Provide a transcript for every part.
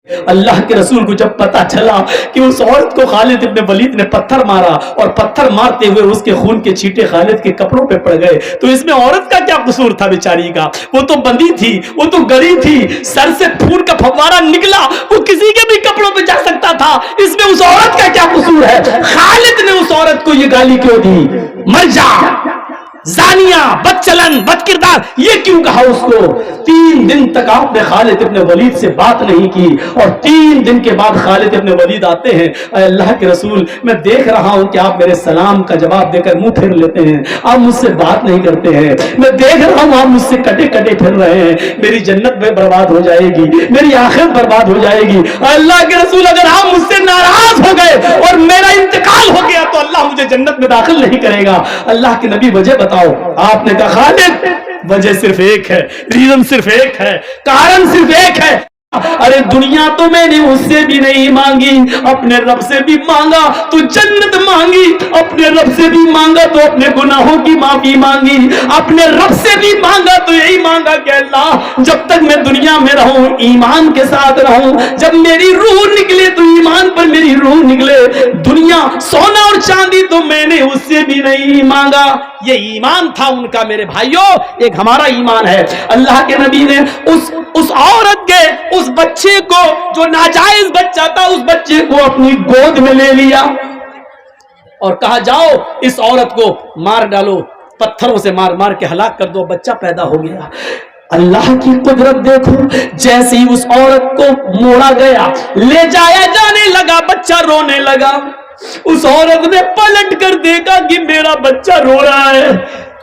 اللہ کے رسول کو جب پتا چلا کہ اس عورت کو خالد ابن ولید نے پتھر مارا اور پتھر مارتے ہوئے اس کے خون کے چھینٹے خالد کے کپڑوں پہ پڑ گئے، تو اس میں عورت کا کیا قصور تھا بیچاری کا؟ وہ تو بندی تھی، وہ تو گری تھی، سر سے خون کا فوارہ نکلا، وہ کسی کے بھی کپڑوں پہ جا سکتا تھا، اس میں اس عورت کا کیا قصور ہے؟ خالد نے اس عورت کو یہ گالی کیوں دی؟ مر جا، زانیہ، بد چلن، بد کردار، یہ کیوں کہا اس کو؟ 3 دن تک آپ نے خالد ابن ولید سے بات نہیں کی، اور 3 دن کے بعد خالد ابن ولید آتے ہیں، اے اللہ کے رسول میں دیکھ رہا ہوں کہ آپ میرے سلام کا جواب دے کر منہ پھیر لیتے ہیں، آپ مجھ سے بات نہیں کرتے ہیں، میں دیکھ رہا ہوں آپ مجھ سے کٹے کٹے پھر رہے ہیں، میری جنت میں برباد ہو جائے گی، میری آخرت برباد ہو جائے گی۔ اے اللہ کے رسول اگر آپ مجھ سے ناراض ہو گئے اور میرا انتقال ہو گیا تو اللہ مجھے جنت میں داخل نہیں کرے گا۔ اللہ کے نبی وجہ بتاؤ۔ آپ نے کہا خالد وجہ صرف ایک ہے، ریزن صرف ایک ہے، کارن صرف ایک ہے، ارے دنیا تو میں نے اس سے بھی نہیں مانگی، اپنے رب سے بھی مانگا تو جنت مانگی، اپنے رب سے بھی مانگا تو اپنے گناہوں کی معافی مانگی، اپنے رب سے بھی مانگا تو یہی مانگا کہ اللہ جب تک میں دنیا میں رہوں ایمان کے ساتھ رہوں، جب میری روح نکلے تو ایمان پر میری روح نکلے، دنیا سونا اور چاندی تو میں نے اس سے بھی نہیں مانگا۔ یہ ایمان تھا ان کا میرے بھائیوں، ایک ہمارا ایمان ہے۔ اللہ کے نبی نے اس عورت کے اس بچے کو جو ناجائز بچہ تھا اس بچے کو اپنی گود میں لے لیا اور کہا جاؤ اس عورت کو مار ڈالو، پتھروں سے مار مار کے ہلاک کر دو، بچہ پیدا ہو گیا۔ اللہ کی قدرت دیکھو، جیسے ہی اس عورت کو موڑا گیا، لے جایا جانے لگا، بچہ رونے لگا، اس عورت نے پلٹ کر دیکھا کہ میرا بچہ رو رہا ہے،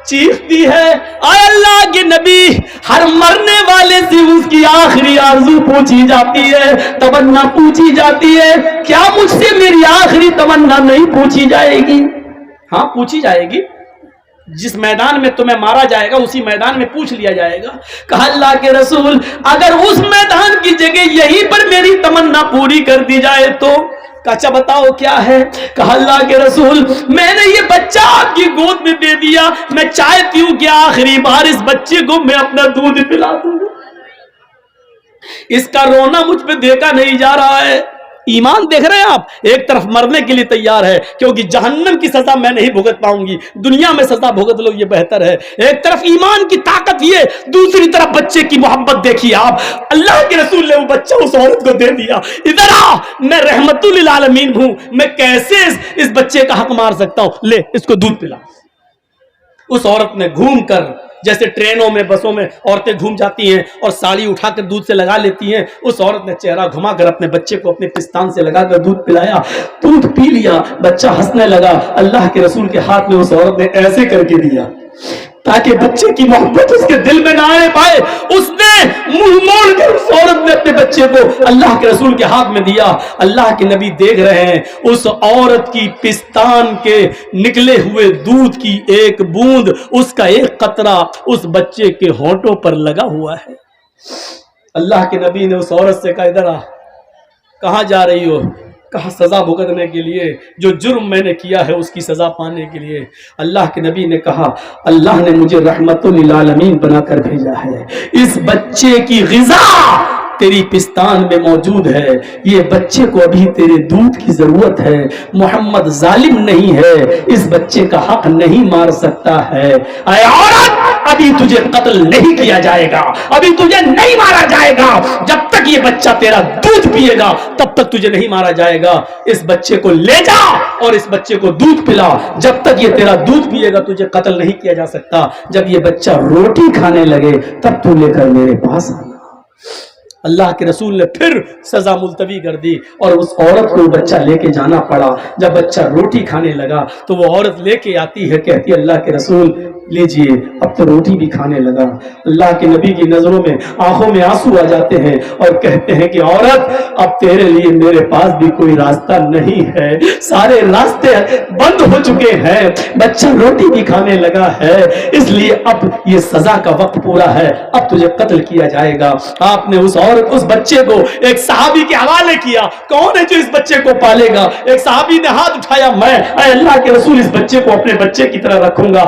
چیختی ہے اے اللہ کے نبی، ہر مرنے والے سے اس کی آخری آرزو پوچھی جاتی ہے، تمنا پوچھی جاتی ہے، کیا مجھ سے میری آخری تمنا نہیں پوچھی جائے گی؟ ہاں پوچھی جائے گی، جس میدان میں تمہیں مارا جائے گا اسی میدان میں پوچھ لیا جائے گا۔ کہا اللہ کے رسول اگر اس میدان کی جگہ یہیں پر میری تمنا پوری کر دی جائے تو؟ اچھا بتاؤ کیا ہے؟ کہا اللہ کے رسول میں نے یہ بچہ آپ کی گود میں دے دیا، میں چاہتی ہوں کہ آخری بار اس بچے کو میں اپنا دودھ پلا دوں، اس کا رونا مجھ پہ دیکھا نہیں جا رہا ہے۔ ایمان دیکھ رہے ہیں آپ، ایک طرف مرنے کے لیے تیار ہے کیونکہ جہنم کی سزا میں نہیں بھگت پاؤں گی، دنیا میں سزا بھگت لو یہ بہتر ہے، ایک طرف ایمان کی طاقت یہ، دوسری طرف بچے کی محبت دیکھیے آپ۔ اللہ کے رسول نے وہ بچہ اس عورت کو دے دیا، ادھر آ، میں رحمت للعالمین ہوں، میں کیسے اس بچے کا حق مار سکتا ہوں، لے اس کو دودھ پلا۔ اس عورت نے گھوم کر، جیسے ٹرینوں میں بسوں میں عورتیں گھوم جاتی ہیں اور ساڑی اٹھا کر دودھ سے لگا لیتی ہیں، اس عورت نے چہرہ گھما کر اپنے بچے کو اپنے پستان سے لگا کر دودھ پلایا، دودھ پی لیا، بچہ ہنسنے لگا۔ اللہ کے رسول کے ہاتھ میں اس عورت نے ایسے کر کے دیا تاکہ بچے کی محبت اس کے دل میں نہ آنے پائے، اس نے منہ موڑ کر اس عورت نے اپنے بچے کو اللہ کے رسول کے ہاتھ میں دیا۔ اللہ کے نبی دیکھ رہے ہیں اس عورت کی پستان کے نکلے ہوئے دودھ کی ایک بوند، اس کا ایک قطرہ اس بچے کے ہونٹوں پر لگا ہوا ہے۔ اللہ کے نبی نے اس عورت سے کہا ادھر آ، کہاں جا رہی ہو؟ کہا سزا بھگتنے کے لیے، جو جرم میں نے کیا ہے اس کی سزا پانے کے لیے۔ اللہ کے نبی نے کہا اللہ نے مجھے رحمت للعالمین بنا کر بھیجا ہے، اس بچے کی غذا تیری پستان میں موجود ہے، یہ بچے کو ابھی تیرے دودھ کی ضرورت ہے، محمد ظالم نہیں ہے، اس بچے کا حق نہیں مار سکتا ہے۔ اے عورت ابھی تجھے قتل نہیں کیا جائے گا، ابھی تجھے نہیں مارا جائے گا، جب تک یہ بچہ تیرا دودھ پیے گا تب تک تجھے نہیں مارا جائے گا، اس بچے کو لے جا اور اس بچے کو دودھ پلا، جب تک یہ تیرا دودھ پیے گا تجھے قتل نہیں کیا جا سکتا، جب یہ بچہ روٹی کھانے لگے تب تو لے کر میرے پاس آنا۔ اللہ کے رسول نے پھر سزا ملتوی کر دی اور اس عورت کو بچہ لے کے جانا پڑا۔ جب بچہ روٹی کھانے لگا تو وہ عورت لے کے آتی ہے، کہتی ہے اللہ کے رسول لیجئے، اب تو روٹی بھی کھانے لگا۔ اللہ کے نبی کی نظروں میں آنکھوں میں آنسو آ جاتے ہیں اور کہتے ہیں کہ عورت اب تیرے لیے میرے پاس بھی کوئی راستہ نہیں ہے، سارے راستے بند ہو چکے ہیں، بچہ روٹی بھی کھانے لگا ہے، اس لیے اب یہ سزا کا وقت پورا ہے، اب تجھے قتل کیا جائے گا۔ آپ نے اس بچے کو ایک صحابی کے حوالے کیا، کون ہے جو اس بچے کو پالے گا؟ ایک صحابی نے ہاتھ اٹھایا، میں اے اللہ کے رسول اس بچے کو اپنے بچے کی طرح رکھوں گا،